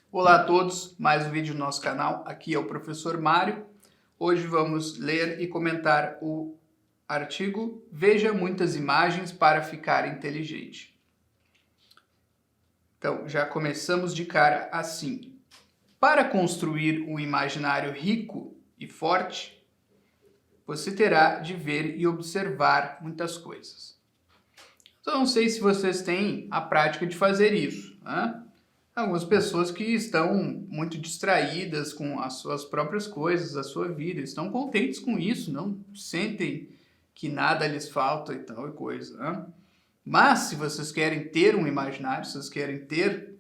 Olá a todos, mais um vídeo no nosso canal, aqui é o professor Mário. Hoje vamos ler e comentar o artigo Veja muitas imagens para ficar inteligente. Então, já começamos de cara assim. Para construir um imaginário rico e forte, você terá de ver e observar muitas coisas. Então, não sei se vocês têm a prática de fazer isso, né? Algumas pessoas que estão muito distraídas com as suas próprias coisas, a sua vida, estão contentes com isso, não sentem que nada lhes falta e tal e coisa, né? Mas se vocês querem ter um imaginário, se vocês querem ter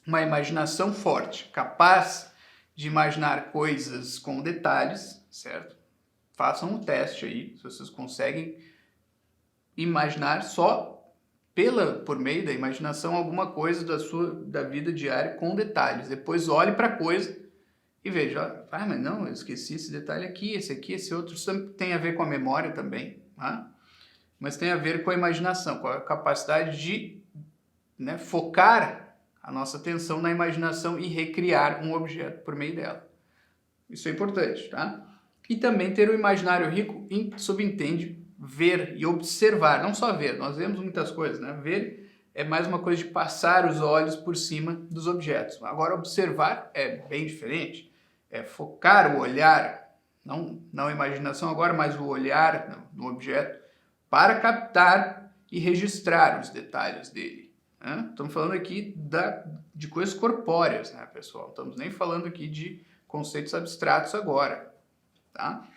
uma imaginação forte, capaz de imaginar coisas com detalhes, certo? Façam um teste aí, se vocês conseguem imaginar só por meio da imaginação alguma coisa da vida diária com detalhes. Depois olhe para a coisa e veja, mas não, eu esqueci esse detalhe aqui, esse aqui, esse outro. Isso tem a ver com a memória também, né? Mas tem a ver com a imaginação, com a capacidade de, né, focar a nossa atenção na imaginação e recriar um objeto por meio dela. Isso é importante, tá? E também ter um imaginário rico subentende ver e observar, não só ver, nós vemos muitas coisas, né? Ver é mais uma coisa de passar os olhos por cima dos objetos. Agora, observar é bem diferente, é focar o olhar, não a imaginação agora, mas o olhar no objeto, para captar e registrar os detalhes dele, né? Estamos falando aqui de coisas corpóreas, né, pessoal? Não estamos nem falando aqui de conceitos abstratos agora, tá?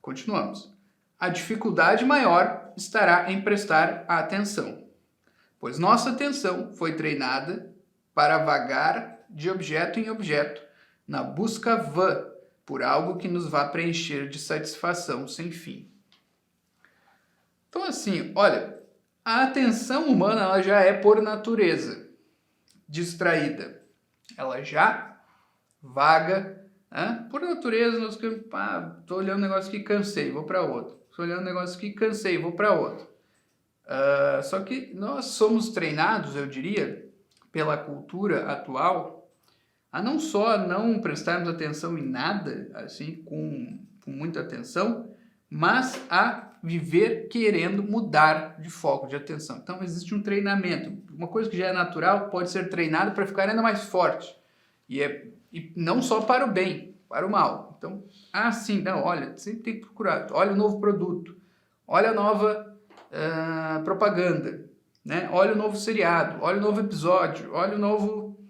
Continuamos. A dificuldade maior estará em prestar atenção, pois nossa atenção foi treinada para vagar de objeto em objeto, na busca vã por algo que nos vá preencher de satisfação sem fim. Então assim, olha, a atenção humana ela já é por natureza distraída, ela já vaga, né? Por natureza nós ficamos, tô olhando um negócio aqui, cansei, vou para outro. Estou olhando um negócio aqui, cansei, vou para outro. Só que nós somos treinados, eu diria, pela cultura atual, a não só não prestarmos atenção em nada, assim, com muita atenção, mas a viver querendo mudar de foco, de atenção. Então, existe um treinamento. Uma coisa que já é natural pode ser treinada para ficar ainda mais forte. E não só para o bem, para o mal. Então, sim, não, olha, sempre tem que procurar. Olha o novo produto, olha a nova propaganda, né? Olha o novo seriado, olha o novo episódio, olha o novo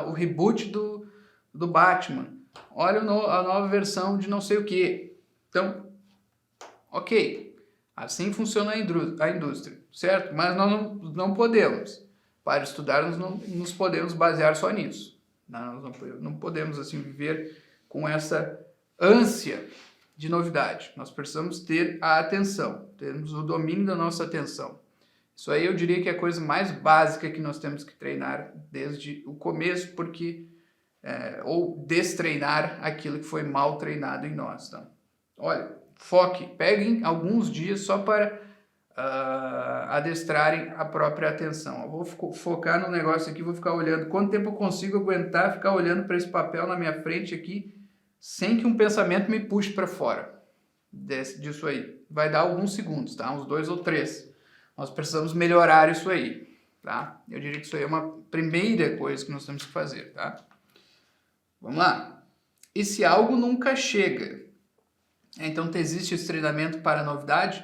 o reboot do Batman, olha a nova versão de não sei o que. Então, ok, assim funciona a indústria, certo? Mas nós não podemos, para estudar, nós não nos podemos basear só nisso. Nós não podemos assim viver com essa ânsia de novidade. Nós precisamos ter a atenção, termos o domínio da nossa atenção. Isso aí eu diria que é a coisa mais básica que nós temos que treinar desde o começo, porque ou destreinar aquilo que foi mal treinado em nós. Tá? Olha, foque, peguem alguns dias só para adestrarem a própria atenção. Eu vou focar no negócio aqui, vou ficar olhando. Quanto tempo eu consigo aguentar ficar olhando para esse papel na minha frente aqui, sem que um pensamento me puxe para fora disso aí? Vai dar alguns segundos, tá? Uns 2 ou 3. Nós precisamos melhorar isso aí, tá? Eu diria que isso aí é uma primeira coisa que nós temos que fazer, tá? Vamos lá. Esse algo nunca chega. Então, existe esse treinamento para a novidade,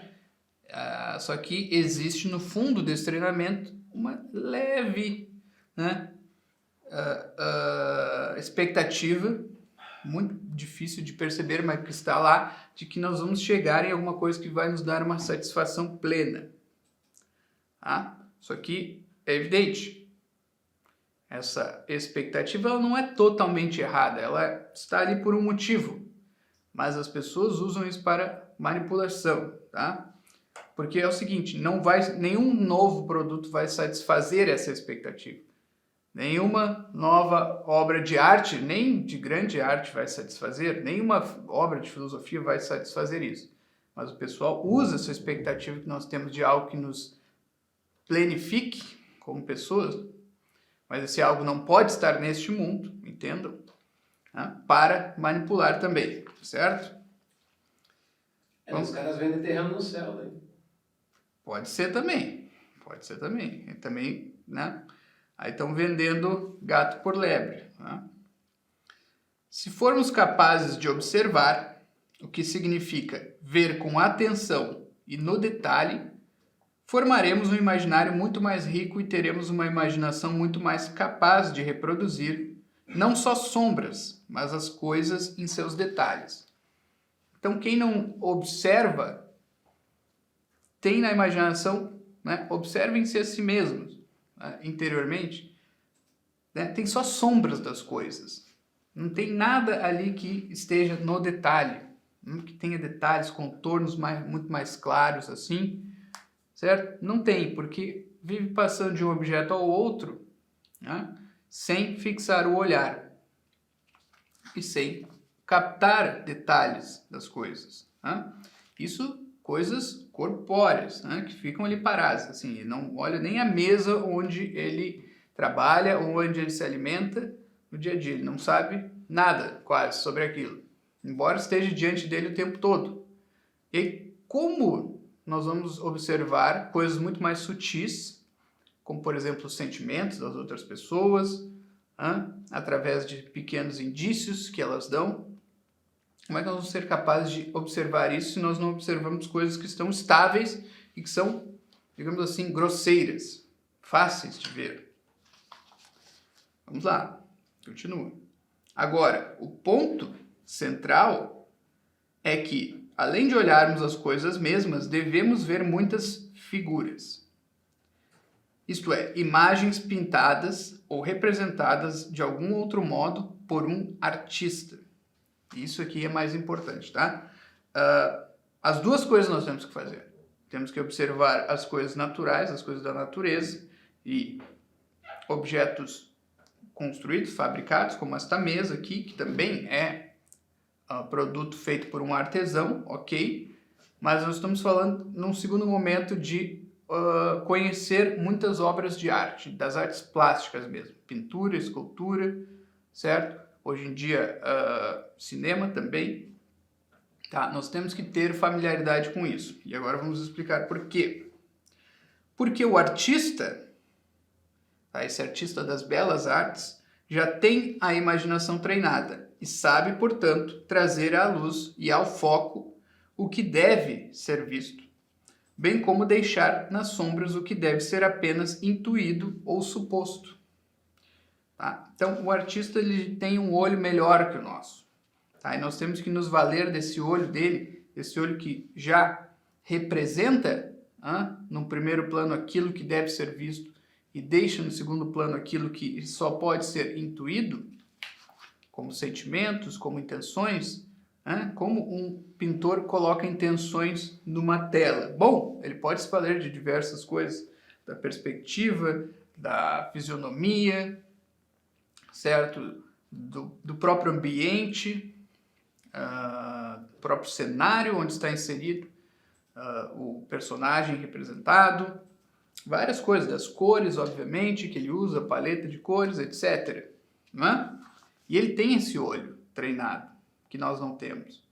só que existe no fundo desse treinamento uma leve, né, expectativa, muito difícil de perceber, mas que está lá, de que nós vamos chegar em alguma coisa que vai nos dar uma satisfação plena. Tá? Isso aqui é evidente. Essa expectativa ela não é totalmente errada, ela está ali por um motivo, mas as pessoas usam isso para manipulação, tá? Porque é o seguinte, nenhum novo produto vai satisfazer essa expectativa. Nenhuma nova obra de arte, nem de grande arte vai satisfazer, nenhuma obra de filosofia vai satisfazer isso. Mas o pessoal usa essa expectativa que nós temos de algo que nos planifique como pessoas, mas esse algo não pode estar neste mundo, entendam, né? Para manipular também, certo? Os caras vendem terreno no céu, né? Pode ser também. E também, né? Aí estão vendendo gato por lebre, né? Se formos capazes de observar, o que significa ver com atenção e no detalhe, formaremos um imaginário muito mais rico e teremos uma imaginação muito mais capaz de reproduzir não só sombras, mas as coisas em seus detalhes. Então, quem não observa, tem na imaginação, né? Observem-se a si mesmos, né? Interiormente, né? Tem só sombras das coisas. Não tem nada ali que esteja no detalhe, que tenha detalhes, contornos muito mais claros assim, certo? Não tem, porque vive passando de um objeto ao outro, né? Sem fixar o olhar e sem captar detalhes das coisas, né? Isso, coisas corpóreas, né? Que ficam ali paradas, assim, ele não olha nem a mesa onde ele trabalha ou onde ele se alimenta no dia a dia, ele não sabe nada quase sobre aquilo, embora esteja diante dele o tempo todo. E como nós vamos observar coisas muito mais sutis, como por exemplo os sentimentos das outras pessoas, através de pequenos indícios que elas dão. Como é que nós vamos ser capazes de observar isso se nós não observamos coisas que estão estáveis e que são, digamos assim, grosseiras, fáceis de ver? Vamos lá, continua. Agora, o ponto central é que, além de olharmos as coisas mesmas, devemos ver muitas figuras. Isto é, imagens pintadas ou representadas de algum outro modo por um artista. Isso aqui é mais importante, tá? As duas coisas nós temos que fazer. Temos que observar as coisas naturais, as coisas da natureza e objetos construídos, fabricados, como esta mesa aqui, que também é produto feito por um artesão, ok? Mas nós estamos falando, num segundo momento, de conhecer muitas obras de arte, das artes plásticas mesmo, pintura, escultura, certo? Hoje em dia, cinema também, tá? Nós temos que ter familiaridade com isso. E agora vamos explicar por quê. Porque o artista, tá? Esse artista das belas artes, já tem a imaginação treinada e sabe, portanto, trazer à luz e ao foco o que deve ser visto, bem como deixar nas sombras o que deve ser apenas intuído ou suposto. Tá? Então, o artista ele tem um olho melhor que o nosso. Tá? E nós temos que nos valer desse olho dele, esse olho que já representa, no primeiro plano, aquilo que deve ser visto e deixa no segundo plano aquilo que só pode ser intuído, como sentimentos, como intenções, como um pintor coloca intenções numa tela. Bom, ele pode se valer de diversas coisas, da perspectiva, da fisionomia, certo? Do próprio ambiente, do próprio cenário onde está inserido o personagem representado, várias coisas, das cores, obviamente, que ele usa, paleta de cores, etc. Não é? E ele tem esse olho treinado, que nós não temos.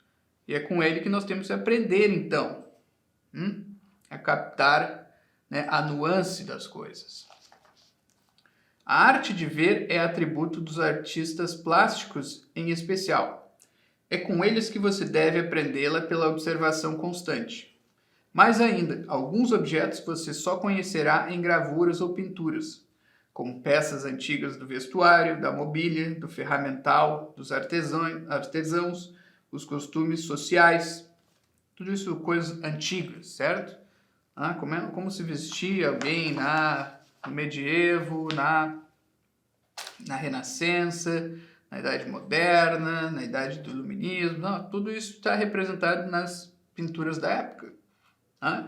E é com ele que nós temos que aprender, então, a captar, né, a nuance das coisas. A arte de ver é atributo dos artistas plásticos em especial. É com eles que você deve aprendê-la pela observação constante. Mais ainda, alguns objetos você só conhecerá em gravuras ou pinturas, como peças antigas do vestuário, da mobília, do ferramental, dos artesãos, os costumes sociais, tudo isso coisas antigas, certo? Como se vestia alguém no medievo, na Renascença, na Idade Moderna, na Idade do Iluminismo, tudo isso está representado nas pinturas da época.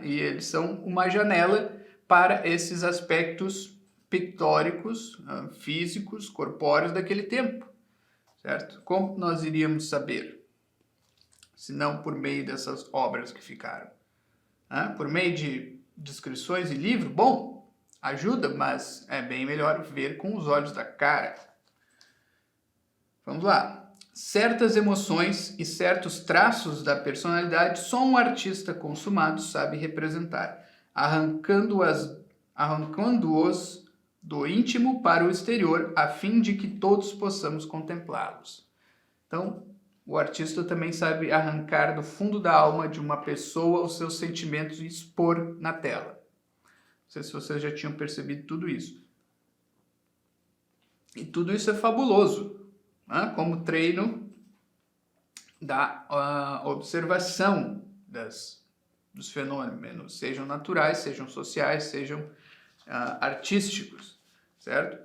E eles são uma janela para esses aspectos pictóricos, físicos, corpóreos daquele tempo, certo? Como nós iríamos saber? Se não por meio dessas obras que ficaram. Por meio de descrições e livro? Bom, ajuda, mas é bem melhor ver com os olhos da cara. Vamos lá. Certas emoções e certos traços da personalidade só um artista consumado sabe representar, arrancando-os do íntimo para o exterior, a fim de que todos possamos contemplá-los. Então, o artista também sabe arrancar do fundo da alma de uma pessoa os seus sentimentos e expor na tela. Não sei se vocês já tinham percebido tudo isso. E tudo isso é fabuloso, né? Como treino da observação dos fenômenos, sejam naturais, sejam sociais, sejam artísticos, certo?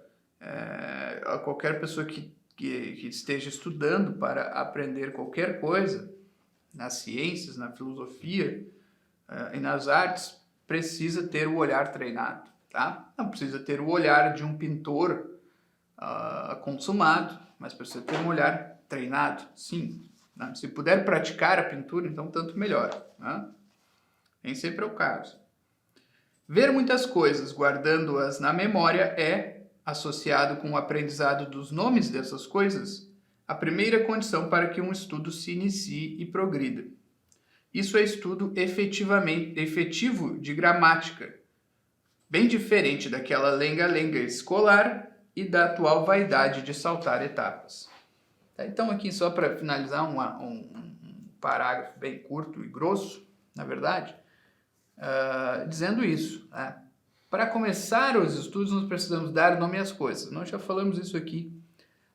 Qualquer pessoa que esteja estudando para aprender qualquer coisa, nas ciências, na filosofia e nas artes, precisa ter o olhar treinado, tá? Não precisa ter o olhar de um pintor consumado, mas precisa ter um olhar treinado, sim. Né? Se puder praticar a pintura, então tanto melhor, né? Nem sempre é o caso. Ver muitas coisas, guardando-as na memória, é, associado com o aprendizado dos nomes dessas coisas, a primeira condição para que um estudo se inicie e progrida. Isso é estudo efetivo de gramática, bem diferente daquela lenga-lenga escolar e da atual vaidade de saltar etapas. Então aqui só para finalizar um parágrafo bem curto e grosso, na verdade, dizendo isso, né? Para começar os estudos, nós precisamos dar nome às coisas. Nós já falamos isso aqui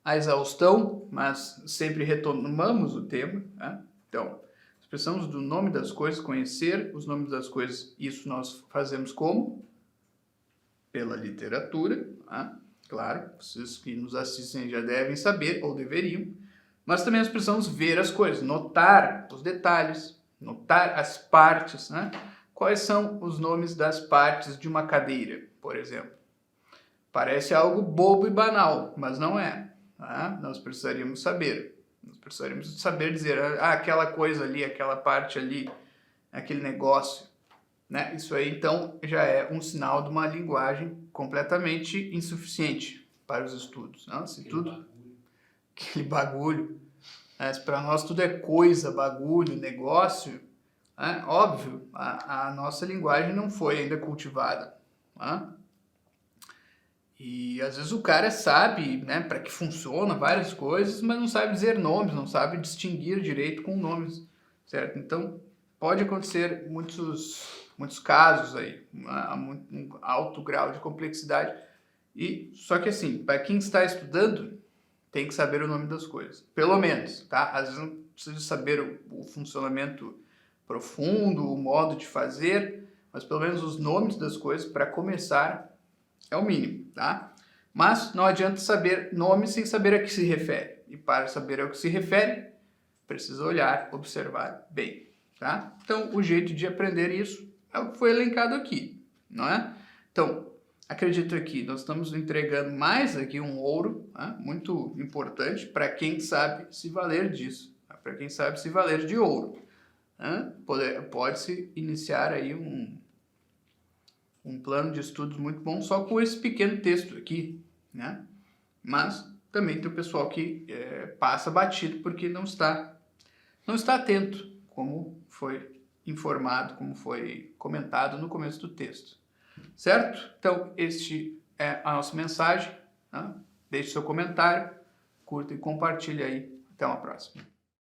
à exaustão, mas sempre retomamos o tema, né? Então, nós precisamos do nome das coisas, conhecer os nomes das coisas. Isso nós fazemos como? Pela literatura, né? Claro, vocês que nos assistem já devem saber, ou deveriam, mas também nós precisamos ver as coisas, notar os detalhes, notar as partes, né? Quais são os nomes das partes de uma cadeira, por exemplo? Parece algo bobo e banal, mas não é. Tá? Nós precisaríamos saber. Nós precisaríamos saber dizer, aquela coisa ali, aquela parte ali, aquele negócio. Né? Isso aí, então, já é um sinal de uma linguagem completamente insuficiente para os estudos. Não? Se aquele bagulho. Né? Se para nós tudo é coisa, bagulho, negócio, óbvio, a nossa linguagem não foi ainda cultivada. Né? E às vezes o cara sabe, né, para que funciona várias coisas, mas não sabe dizer nomes, não sabe distinguir direito com nomes, certo? Então, pode acontecer muitos casos aí, um alto grau de complexidade. E só que assim, para quem está estudando, tem que saber o nome das coisas, pelo menos, tá? Às vezes não precisa saber o funcionamento profundo, o modo de fazer, mas pelo menos os nomes das coisas, para começar, é o mínimo, tá? Mas não adianta saber nome sem saber a que se refere. E para saber ao que se refere, precisa olhar, observar bem, tá? Então, o jeito de aprender isso é o que foi elencado aqui, não é? Então, acredito que nós estamos entregando mais aqui um ouro, né, muito importante para quem sabe se valer disso, né, para quem sabe se valer de ouro. Né? Pode-se iniciar aí um plano de estudos muito bom só com esse pequeno texto aqui, né? Mas também tem o pessoal que passa batido porque não está atento, como foi informado, como foi comentado no começo do texto. Certo? Então, este é a nossa mensagem. Né? Deixe seu comentário, curta e compartilhe aí. Até uma próxima.